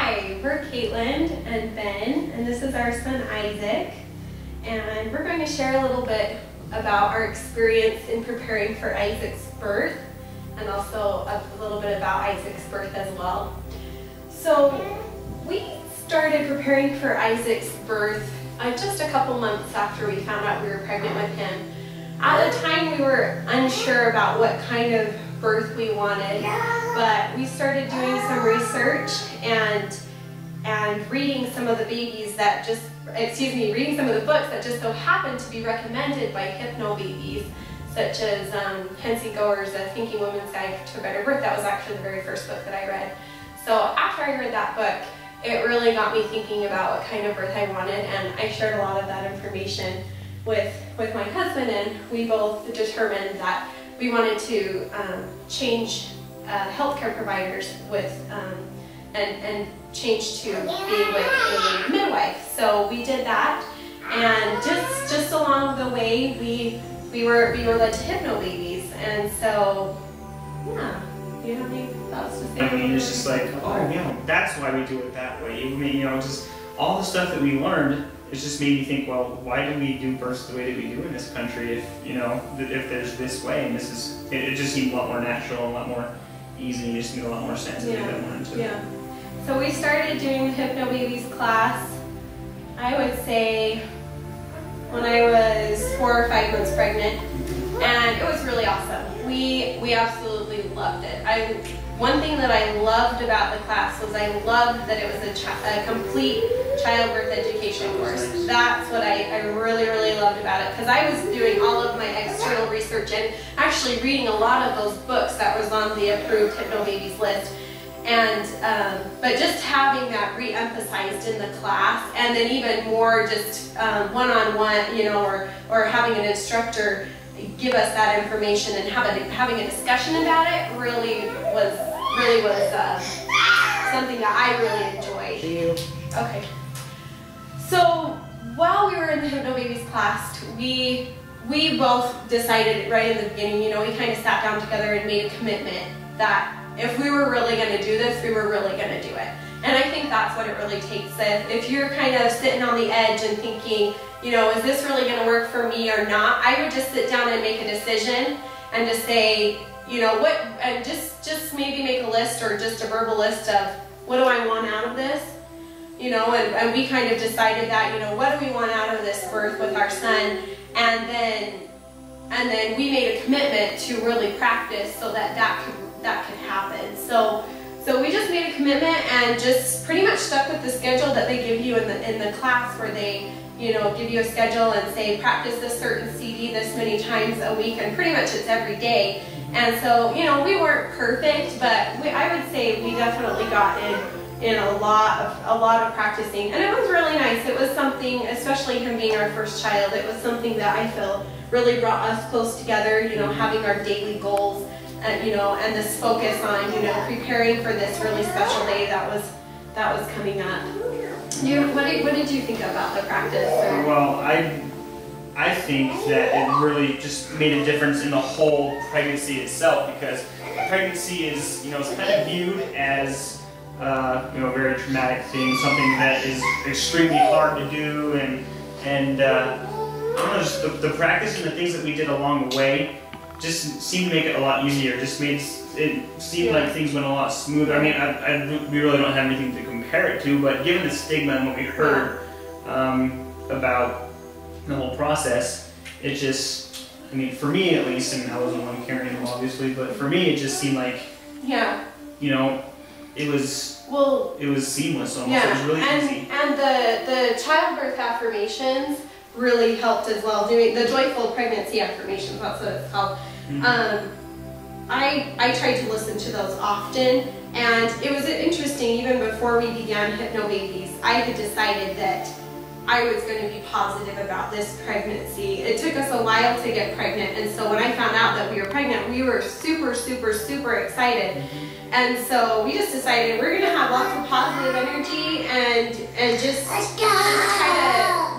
Hi, we're Katelynd and Ben, and this is our son Isaac, and we're going to share a little bit about our experience in preparing for Isaac's birth, and also a little bit about Isaac's birth as well. So we started preparing for Isaac's birth just a couple months after we found out we were pregnant with him. At the time we were unsure about what kind of birth we wanted, but we started doing some research and reading some of the babies that just, reading some of the books that just so happened to be recommended by Hypnobabies, such as Pensy Goer's A Thinking Woman's Guide to a Better Birth. That was actually the very first book that I read. So after I read that book, it really got me thinking about what kind of birth I wanted, and I shared a lot of that information with my husband, and we both determined that we wanted to change healthcare providers with and change to being with a midwife. So we did that, and just along the way we were led to Hypnobabies, and so yeah. Do you have any thoughts to say? I mean, it's just like, oh yeah, that's why we do it that way. I mean, just all the stuff that we learned, it just made me think, well, why do we do births the way that we do in this country if, if there's this way, and this is, it just seemed a lot more natural, a lot more easy, and it just made a lot more sense. Yeah. So we started doing the Hypnobabies class, I would say, when I was 4 or 5 months pregnant, and it was really awesome. We absolutely loved it. One thing that I loved about the class was I loved that it was a complete childbirth education course. That's what I really, really loved about it, because I was doing all of my external research and actually reading a lot of those books that was on the approved Hypnobabies list. And but just having that re-emphasized in the class, and then even more just one-on-one, or having an instructor give us that information and having a discussion about it really was something that I really enjoyed. Okay. So while we were in the Hypnobabies class, we both decided right in the beginning, we kind of sat down together and made a commitment that if we were really going to do this, we were really going to do it. And I think that's what it really takes. If you're kind of sitting on the edge and thinking, is this really going to work for me or not? I would just sit down and make a decision and just say, and just maybe make a list or just a verbal list of what do I want out of this? And we kind of decided that, what do we want out of this birth with our son? And then we made a commitment to really practice so that could happen. So we just made a commitment and just pretty much stuck with the schedule that they give you in the class, where they give you a schedule and say practice this certain CD this many times a week, and pretty much it's every day. And so we weren't perfect, but I would say we definitely got in a lot of practicing, and it was really nice. It was something, especially him being our first child, it was something that I feel really brought us close together. Having our daily goals. And this focus on, preparing for this really special day that was coming up. What did you think about the practice? Well, I think that it really just made a difference in the whole pregnancy itself, because pregnancy is, it's kind of viewed as, a very traumatic thing, something that is extremely hard to do, and just the practice and the things that we did along the way just seemed to make it a lot easier. Just made it seem like things went a lot smoother. I mean, we really don't have anything to compare it to, but given the stigma and what we heard about the whole process, it just, for me at least, and I wasn't the one carrying them obviously, but for me it just seemed like, it was seamless almost. It was really easy. And the childbirth affirmations really helped as well, doing the joyful pregnancy affirmations, that's what it's called. I tried to listen to those often, and it was interesting. Even before we began Hypnobabies, I had decided that I was going to be positive about this pregnancy. It took us a while to get pregnant, and so when I found out that we were pregnant, we were super, super, super excited. And so we just decided we're going to have lots of positive energy and just try to,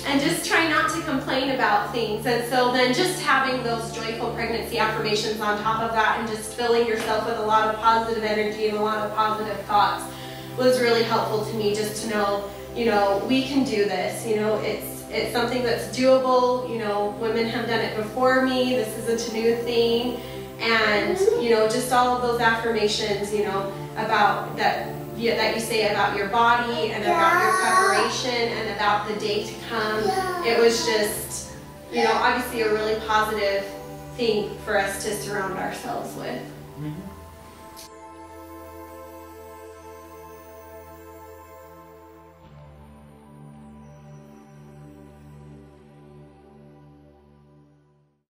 and just try not to complain about things. And so then just having those joyful pregnancy affirmations on top of that and just filling yourself with a lot of positive energy and a lot of positive thoughts was really helpful to me, just to know, you know, we can do this. You know, it's something that's doable. You know, women have done it before me. This isn't a new thing. And, you know, just all of those affirmations, you know, about that you say about your body and about your preparation and about the day to come. It was just, you know, obviously a really positive thing for us to surround ourselves with. Mm-hmm.